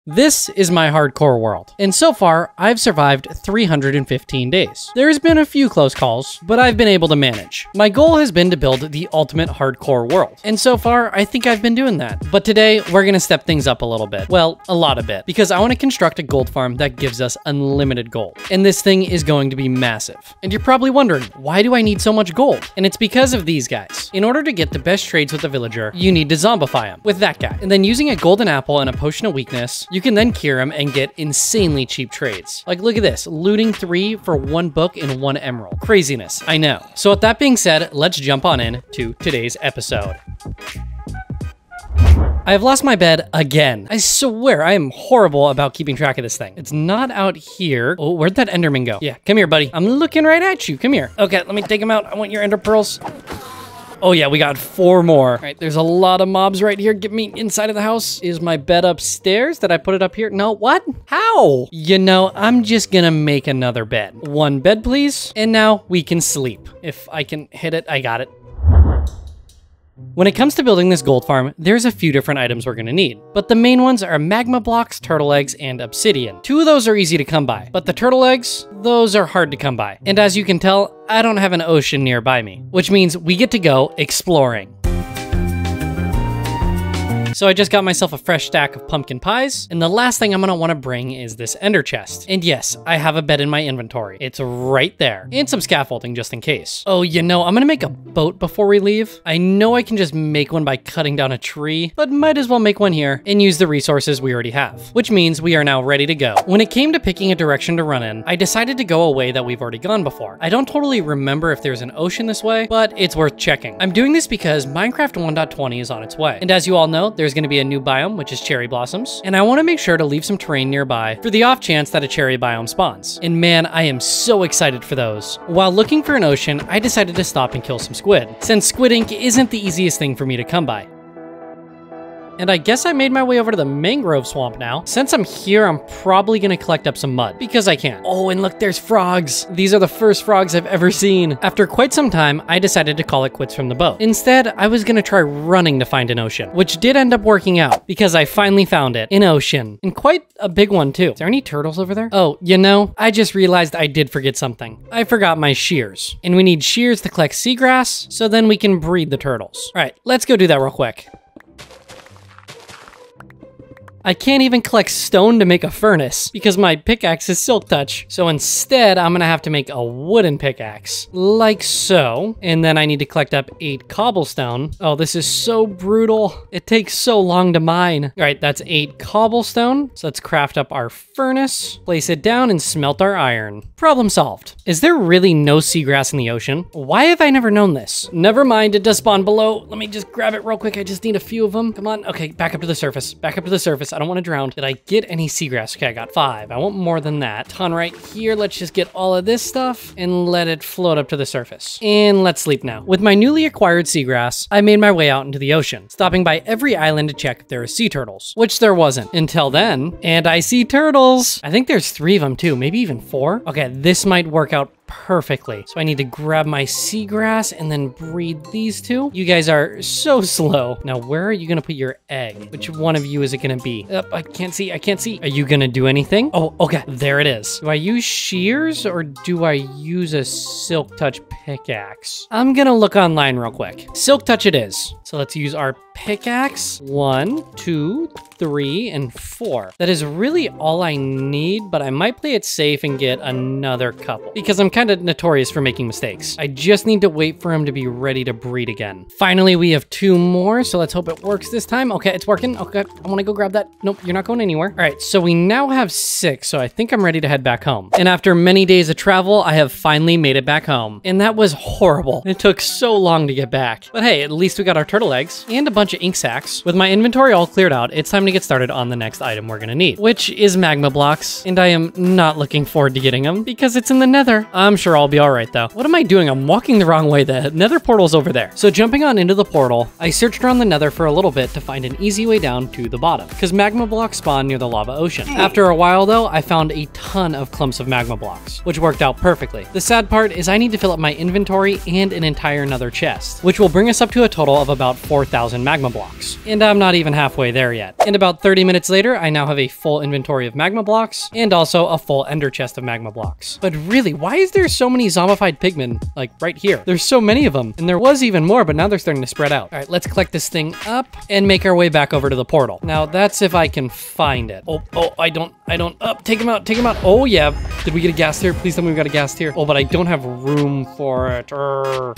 This is my hardcore world, and so far, I've survived 315 days. There's been a few close calls, but I've been able to manage. My goal has been to build the ultimate hardcore world, and so far, I think I've been doing that. But today, we're gonna step things up a little bit. Well, a lot of bit, because I wanna construct a gold farm that gives us unlimited gold. And this thing is going to be massive. And you're probably wondering, why do I need so much gold? And it's because of these guys. In order to get the best trades with the villager, you need to zombify him with that guy. And then using a golden apple and a potion of weakness, you can then cure him and get insanely cheap trades. Like, look at this, looting 3 for 1 book and 1 emerald. Craziness, I know. So with that being said, let's jump on in to today's episode. I have lost my bed again. I swear, I am horrible about keeping track of this thing. It's not out here. Oh, where'd that Enderman go? Yeah, come here, buddy. I'm looking right at you. Come here. Okay, let me take him out. I want your ender pearls. Oh yeah, we got 4 more. All right, there's a lot of mobs right here. Get me inside of the house. Is my bed upstairs? Did I put it up here? No, what? How? You know, I'm just gonna make another bed. 1 bed, please. And now we can sleep. If I can hit it, I got it. When it comes to building this gold farm, there's a few different items we're gonna need, but the main ones are magma blocks, turtle eggs, and obsidian. 2 of those are easy to come by, but the turtle eggs, those are hard to come by. And as you can tell, I don't have an ocean nearby me, which means we get to go exploring. So I just got myself a fresh stack of pumpkin pies, and the last thing I'm gonna wanna bring is this ender chest. And yes, I have a bed in my inventory. It's right there, and some scaffolding just in case. Oh, you know, I'm gonna make a boat before we leave. I know I can just make one by cutting down a tree, but might as well make one here and use the resources we already have, which means we are now ready to go. When it came to picking a direction to run in, I decided to go a way that we've already gone before. I don't totally remember if there's an ocean this way, but it's worth checking. I'm doing this because Minecraft 1.20 is on its way, and as you all know, there's going to be a new biome, which is cherry blossoms, and I want to make sure to leave some terrain nearby for the off chance that a cherry biome spawns. And man, I am so excited for those. While looking for an ocean, I decided to stop and kill some squid, since squid ink isn't the easiest thing for me to come by. And I guess I made my way over to the mangrove swamp now. Since I'm here, I'm probably gonna collect up some mud, because I can. Oh, and look, there's frogs. These are the first frogs I've ever seen. After quite some time, I decided to call it quits from the boat. Instead, I was gonna try running to find an ocean, which did end up working out, because I finally found it, an ocean. And quite a big one too. Is there any turtles over there? Oh, you know, I just realized I did forget something. I forgot my shears. And we need shears to collect seagrass, so then we can breed the turtles. All right, let's go do that real quick. I can't even collect stone to make a furnace because my pickaxe is silk touch. So instead, I'm gonna have to make a wooden pickaxe, like so. And then I need to collect up 8 cobblestone. Oh, this is so brutal. It takes so long to mine. All right, that's 8 cobblestone. So let's craft up our furnace, place it down, and smelt our iron. Problem solved. Is there really no seagrass in the ocean? Why have I never known this? Never mind, it does spawn below. Let me just grab it real quick. I just need a few of them. Come on. Okay, back up to the surface. Back up to the surface. I don't want to drown. Did I get any seagrass? Okay, I got 5. I want more than that. Ton right here. Let's just get all of this stuff and let it float up to the surface. And let's sleep now. With my newly acquired seagrass, I made my way out into the ocean, stopping by every island to check if there are sea turtles, which there wasn't until then. And I see turtles. I think there's 3 of them too, maybe even 4. Okay, this might work out perfectly. So I need to grab my seagrass and then breed these 2. You guys are so slow. Now, where are you gonna put your egg? Which one of you is it gonna be? I can't see, I can't see. Are you gonna do anything? Oh, okay, there it is. Do I use shears or do I use a silk touch pickaxe? I'm gonna look online real quick. Silk touch it is. So let's use our pickaxe. 1, 2, 3, and 4. That is really all I need, but I might play it safe and get another couple because I'm kind of notorious for making mistakes. I just need to wait for him to be ready to breed again. Finally, we have 2 more, so let's hope it works this time. Okay, it's working. Okay, I want to go grab that. Nope, you're not going anywhere. All right, so we now have 6, so I think I'm ready to head back home. And after many days of travel, I have finally made it back home. And that was horrible. It took so long to get back. But hey, at least we got our turtle eggs and a bunch of ink sacks. With my inventory all cleared out, it's time to get started on the next item we're gonna need, which is magma blocks. And I am not looking forward to getting them because it's in the nether. I'm I'm sure I'll be all right though. What am I doing? I'm walking the wrong way. The nether portal's over there. So jumping on into the portal, I searched around the nether for a little bit to find an easy way down to the bottom, because magma blocks spawn near the lava ocean. After a while though, I found a ton of clumps of magma blocks, which worked out perfectly. The sad part is I need to fill up my inventory and an entire nether chest, which will bring us up to a total of about 4,000 magma blocks. And I'm not even halfway there yet. And about 30 minutes later, I now have a full inventory of magma blocks and also a full ender chest of magma blocks. But really, why is there so many zombified pigmen like right here? There's so many of them, and there was even more, but now they're starting to spread out. All right, let's collect this thing up and make our way back over to the portal. Now that's if I can find it. Oh, I don't, take him out. Oh yeah, did we get a gas here? Please tell me we got a gas here. Oh, but I don't have room for it.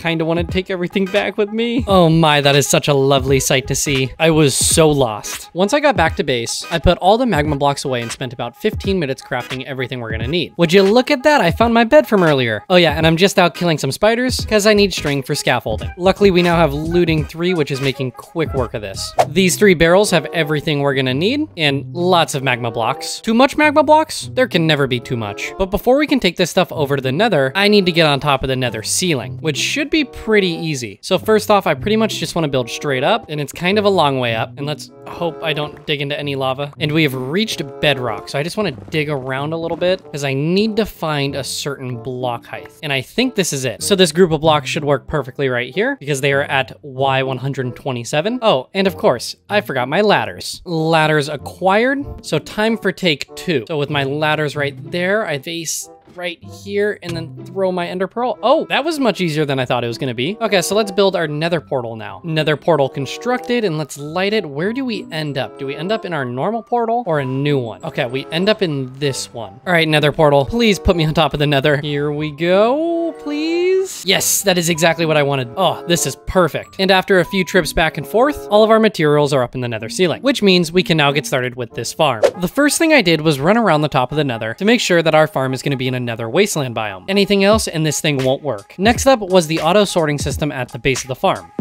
Kinda want to take everything back with me. Oh my, that is such a lovely sight to see. I was so lost. Once I got back to base, I put all the magma blocks away and spent about 15 minutes crafting everything we're gonna need. Would you look at that? I found my bed from earlier. Oh yeah, and I'm just out killing some spiders because I need string for scaffolding. Luckily, we now have looting 3, which is making quick work of this. These 3 barrels have everything we're gonna need and lots of magma blocks. Too much magma blocks? There can never be too much. But before we can take this stuff over to the nether, I need to get on top of the nether ceiling, which should be pretty easy. So first off, I pretty much just want to build straight up, and it's kind of a long way up, and let's hope I don't dig into any lava. And we have reached bedrock, so I just want to dig around a little bit because I need to find a certain block height, and I think this is it. So this group of blocks should work perfectly right here because they are at Y127. Oh, and of course, I forgot my ladders. Ladders acquired, so time for take 2. So with my ladders right there, I base right here and then throw my ender pearl. Oh, that was much easier than I thought it was gonna be. Okay, so let's build our nether portal now. Nether portal constructed, and let's light it. Where do we end up? Do we end up in our normal portal or a new one? Okay, we end up in this one. All right, nether portal, please put me on top of the nether. Here we go, please. Yes, that is exactly what I wanted. Oh, this is perfect. And after a few trips back and forth, all of our materials are up in the nether ceiling, which means we can now get started with this farm. The first thing I did was run around the top of the nether to make sure that our farm is gonna be in a nether wasteland biome. Anything else and this thing won't work. Next up was the auto sorting system at the base of the farm.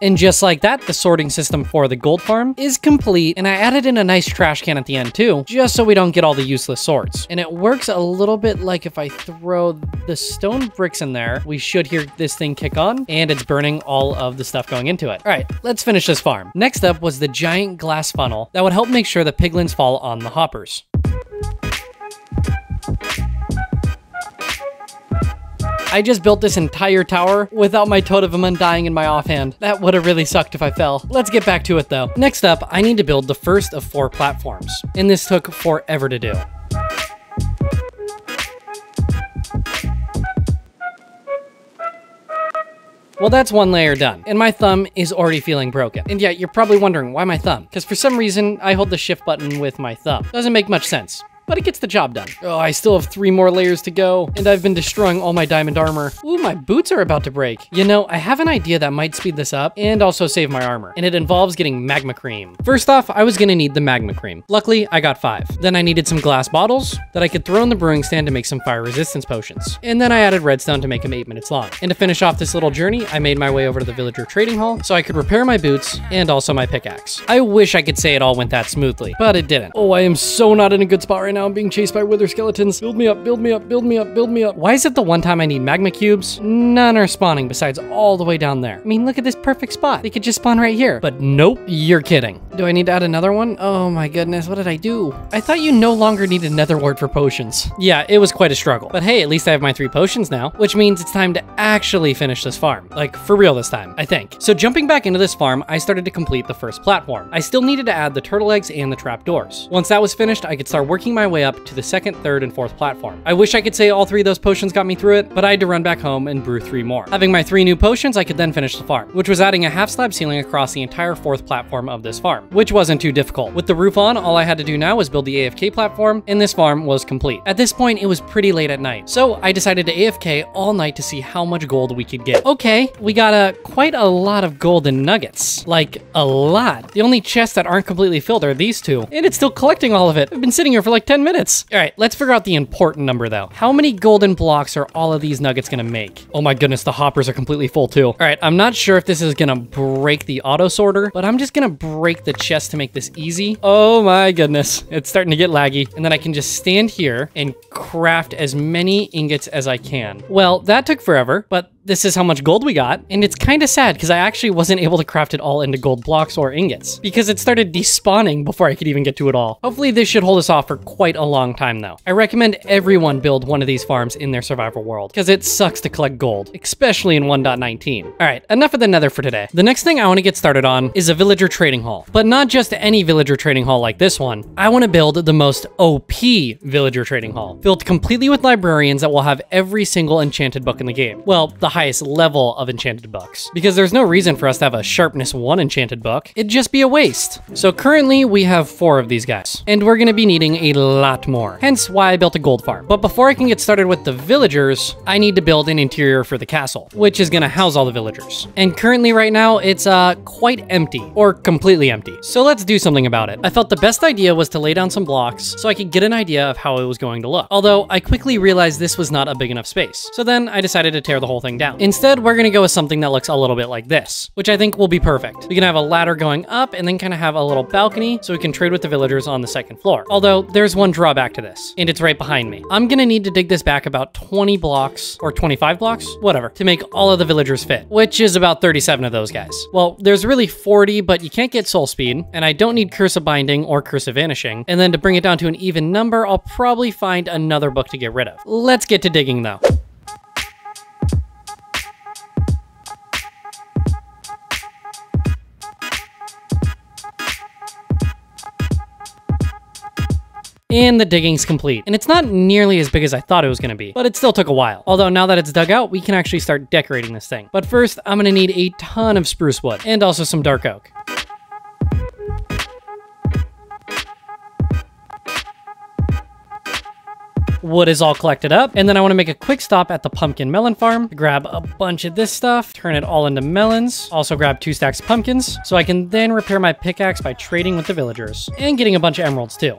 And just like that, the sorting system for the gold farm is complete, and I added in a nice trash can at the end too, just so we don't get all the useless sorts. And it works a little bit like if I throw the stone bricks in there, we should hear this thing kick on, and it's burning all of the stuff going into it. All right, let's finish this farm. Next up was the giant glass funnel that would help make sure the piglins fall on the hoppers. I just built this entire tower without my totem undying in my offhand. That would have really sucked if I fell. Let's get back to it though. Next up, I need to build the first of 4 platforms, and this took forever to do. Well, that's 1 layer done, and my thumb is already feeling broken. And yeah, you're probably wondering, why my thumb? Because for some reason, I hold the shift button with my thumb. Doesn't make much sense, but it gets the job done. Oh, I still have 3 more layers to go, and I've been destroying all my diamond armor. Ooh, my boots are about to break. You know, I have an idea that might speed this up and also save my armor, and it involves getting magma cream. First off, I was gonna need the magma cream. Luckily, I got 5. Then I needed some glass bottles that I could throw in the brewing stand to make some fire resistance potions. And then I added redstone to make them 8 minutes long. And to finish off this little journey, I made my way over to the villager trading hall so I could repair my boots and also my pickaxe. I wish I could say it all went that smoothly, but it didn't. Oh, I am so not in a good spot right now. I'm being chased by wither skeletons. Build me up, build me up, build me up, build me up. Why is it the one time I need magma cubes, none are spawning besides all the way down there? I mean, look at this perfect spot. They could just spawn right here. But nope, you're kidding. Do I need to add another one? Oh my goodness, what did I do? I thought you no longer needed nether wart for potions. Yeah, it was quite a struggle. But hey, at least I have my 3 potions now, which means it's time to actually finish this farm. Like, for real this time, I think. So jumping back into this farm, I started to complete the first platform. I still needed to add the turtle eggs and the trapdoors. Once that was finished, I could start working my way up to the 2nd, 3rd, and 4th platform. I wish I could say all 3 of those potions got me through it, but I had to run back home and brew 3 more. Having my 3 new potions, I could then finish the farm, which was adding a half slab ceiling across the entire 4th platform of this farm, which wasn't too difficult. With the roof on, all I had to do now was build the AFK platform, and this farm was complete. At this point, it was pretty late at night, so I decided to AFK all night to see how much gold we could get. Okay, we got quite a lot of golden nuggets. Like, a lot. The only chests that aren't completely filled are these 2, and it's still collecting all of it. I've been sitting here for like 10 minutes. All right, let's figure out the important number though. How many golden blocks are all of these nuggets gonna make? Oh my goodness, the hoppers are completely full too. All right, I'm not sure if this is gonna break the auto sorter, but I'm just gonna break the chest to make this easy. Oh my goodness, it's starting to get laggy. And then I can just stand here and craft as many ingots as I can. Well, that took forever, but this is how much gold we got. And it's kind of sad because I actually wasn't able to craft it all into gold blocks or ingots because it started despawning before I could even get to it all. Hopefully this should hold us off for quite a long time though. I recommend everyone build one of these farms in their survival world because it sucks to collect gold, especially in 1.19. All right, enough of the nether for today. The next thing I want to get started on is a villager trading hall, but not just any villager trading hall like this one. I want to build the most OP villager trading hall, filled completely with librarians that will have every single enchanted book in the game. Well, the highest level of enchanted books, because there's no reason for us to have a sharpness 1 enchanted book. It'd just be a waste. So currently we have 4 of these guys, and we're gonna be needing a lot more, hence why I built a gold farm. But before I can get started with the villagers, I need to build an interior for the castle, which is gonna house all the villagers. And currently right now it's quite empty, or completely empty. So let's do something about it. I felt the best idea was to lay down some blocks so I could get an idea of how it was going to look. Although I quickly realized this was not a big enough space. So then I decided to tear the whole thing down. Instead, we're gonna go with something that looks a little bit like this, which I think will be perfect. We can have a ladder going up and then kind of have a little balcony so we can trade with the villagers on the second floor. Although there's one drawback to this, and it's right behind me. I'm gonna need to dig this back about 20 blocks or 25 blocks, whatever, to make all of the villagers fit, which is about 37 of those guys. Well, there's really 40, but you can't get soul speed, and I don't need curse of binding or curse of vanishing. And then to bring it down to an even number, I'll probably find another book to get rid of. Let's get to digging though. And the digging's complete. And it's not nearly as big as I thought it was gonna be, but it still took a while. Although now that it's dug out, we can actually start decorating this thing. But first, I'm gonna need a ton of spruce wood and also some dark oak. Wood is all collected up, and then I want to make a quick stop at the pumpkin melon farm, grab a bunch of this stuff, turn it all into melons, also grab 2 stacks of pumpkins, so I can then repair my pickaxe by trading with the villagers, and getting a bunch of emeralds too.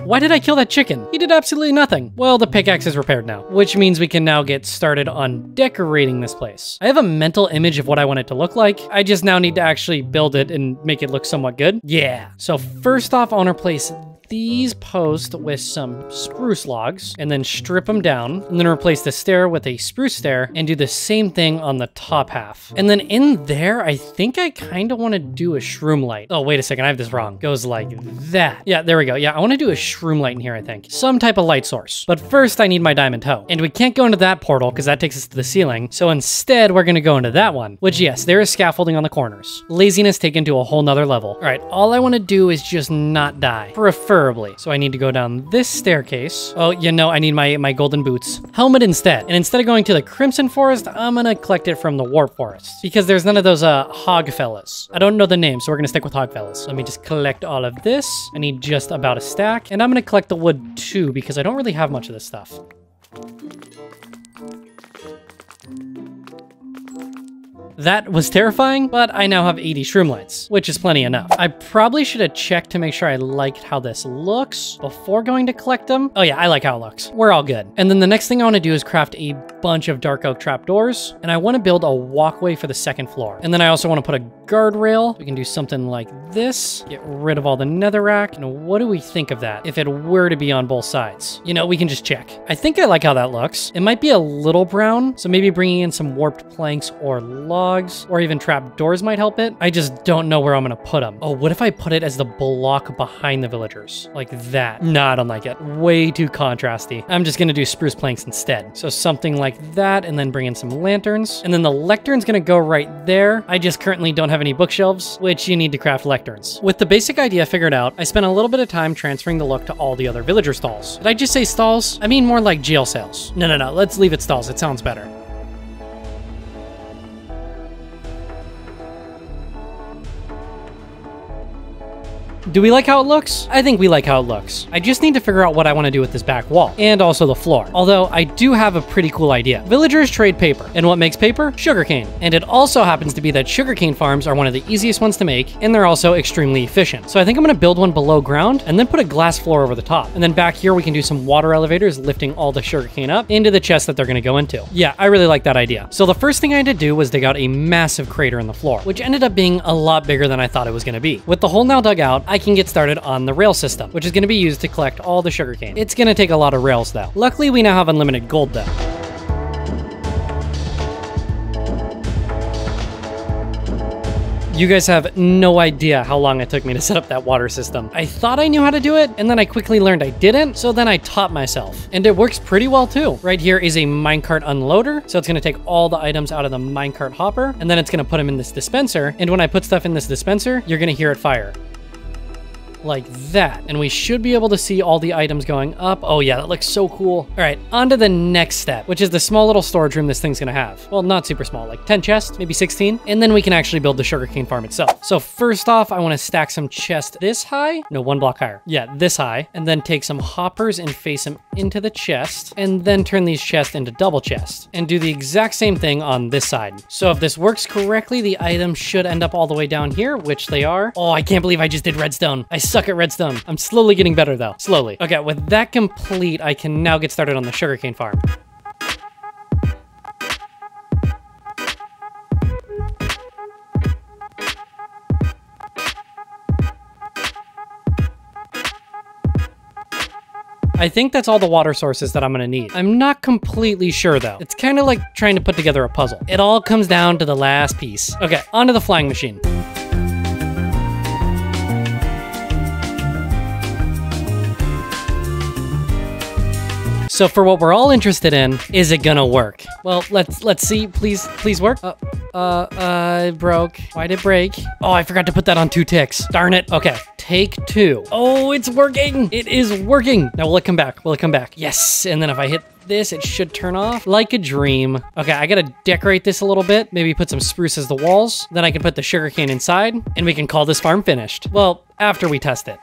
Why did I kill that chicken? He did absolutely nothing. Well, the pickaxe is repaired now, which means we can now get started on decorating this place. I have a mental image of what I want it to look like. I just now need to actually build it and make it look somewhat good. Yeah. So first off, I want to replace these posts with some spruce logs and then strip them down, and then replace the stair with a spruce stair and do the same thing on the top half. And then in there, I think I kind of want to do a shroom light. Oh, wait a second, I have this wrong. Goes like that. Yeah, there we go. Yeah, I want to do a shroom light in here, I think. Some type of light source. But first I need my diamond toe. And we can't go into that portal because that takes us to the ceiling. So instead we're going to go into that one, which yes, there is scaffolding on the corners. Laziness taken to a whole nother level. All right, all I want to do is just not die. Preferably. So I need to go down this staircase. Oh, you know, I need my golden boots. Helmet instead. And instead of going to the Crimson Forest, I'm gonna collect it from the Warp Forest because there's none of those hog fellas. I don't know the name, so we're gonna stick with hog fellas. Let me just collect all of this. I need just about a stack, and I'm gonna collect the wood too because I don't really have much of this stuff. That was terrifying, but I now have 80 shroom lights, which is plenty enough. I probably should have checked to make sure I liked how this looks before going to collect them. Oh yeah, I like how it looks. We're all good. And then the next thing I want to do is craft a bunch of dark oak trapdoors, and I want to build a walkway for the second floor. And then I also want to put a guardrail. We can do something like this, get rid of all the netherrack. And what do we think of that if it were to be on both sides? You know, we can just check. I think I like how that looks. It might be a little brown, so maybe bringing in some warped planks or logs or even trap doors might help it. I just don't know where I'm gonna put them. Oh, what if I put it as the block behind the villagers? Like that. Nah, I don't like it. Way too contrasty. I'm just gonna do spruce planks instead. So something like that, and then bring in some lanterns. And then the lectern's gonna go right there. I just currently don't have any bookshelves, which you need to craft lecterns. With the basic idea figured out, I spent a little bit of time transferring the look to all the other villager stalls. Did I just say stalls? I mean more like jail cells. No, let's leave it stalls. It sounds better. Do we like how it looks? I think we like how it looks. I just need to figure out what I want to do with this back wall and also the floor. Although I do have a pretty cool idea. Villagers trade paper. And what makes paper? Sugarcane. And it also happens to be that sugarcane farms are one of the easiest ones to make, and they're also extremely efficient. So I think I'm gonna build one below ground and then put a glass floor over the top. And then back here, we can do some water elevators lifting all the sugarcane up into the chest that they're gonna go into. Yeah, I really like that idea. So the first thing I had to do was dig out a massive crater in the floor, which ended up being a lot bigger than I thought it was gonna be. With the hole now dug out, I can get started on the rail system, which is gonna be used to collect all the sugarcane. It's gonna take a lot of rails though. Luckily, we now have unlimited gold though. You guys have no idea how long it took me to set up that water system. I thought I knew how to do it, and then I quickly learned I didn't, so then I taught myself. And it works pretty well too. Right here is a minecart unloader, so it's gonna take all the items out of the minecart hopper, and then it's gonna put them in this dispenser, and when I put stuff in this dispenser, you're gonna hear it fire. Like that. And we should be able to see all the items going up. Oh yeah, that looks so cool. All right, on to the next step, which is the small little storage room this thing's gonna have. Well, not super small, like 10 chests, maybe 16. And then we can actually build the sugarcane farm itself. So first off, I wanna stack some chests this high. No, one block higher. Yeah, this high. And then take some hoppers and face them into the chest. And then turn these chests into double chests. And do the exact same thing on this side. So if this works correctly, the items should end up all the way down here, which they are. Oh, I can't believe I just did redstone. I suck at redstone. I'm slowly getting better though, slowly. Okay, with that complete, I can now get started on the sugarcane farm. I think that's all the water sources that I'm gonna need. I'm not completely sure though. It's kind of like trying to put together a puzzle. It all comes down to the last piece. Okay, onto the flying machine. So for what we're all interested in, is it gonna work? Well, let's see. Please work. It broke. Why'd it break? Oh, I forgot to put that on 2 ticks. Darn it. Okay, take 2. Oh, it's working. It is working. Now will it come back? Will it come back? Yes. And then if I hit this, it should turn off like a dream. Okay, I gotta decorate this a little bit. Maybe put some spruce as the walls. Then I can put the sugarcane inside, and we can call this farm finished. Well, after we test it.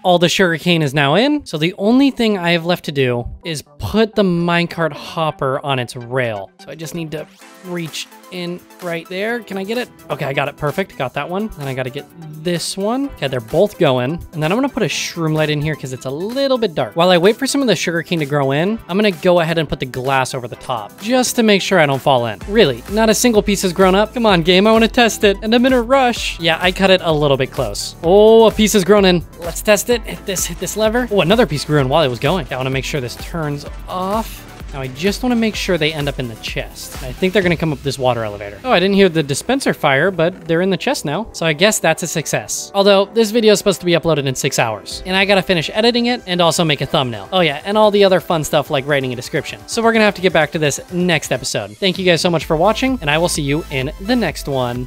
All the sugarcane is now in, so the only thing I have left to do is put the minecart hopper on its rail. So I just need to reach in right there. Can I get it? Okay, I got it. Perfect. Got that one. Then I got to get this one. Okay, they're both going. And then I'm going to put a shroom light in here because it's a little bit dark. While I wait for some of the sugarcane to grow in, I'm going to go ahead and put the glass over the top just to make sure I don't fall in. Really, not a single piece has grown up. Come on, game. I want to test it. And I'm in a rush. Yeah, I cut it a little bit close. Oh, a piece has grown in. Let's test it. Hit this lever. Oh, another piece grew in while it was going. Okay, I want to make sure this turns off. Now I just want to make sure they end up in the chest. I think they're going to come up this water elevator. Oh, I didn't hear the dispenser fire, but they're in the chest now. So I guess that's a success. Although this video is supposed to be uploaded in 6 hours. And I got to finish editing it and also make a thumbnail. Oh yeah, and all the other fun stuff like writing a description. So we're going to have to get back to this next episode. Thank you guys so much for watching, and I will see you in the next one.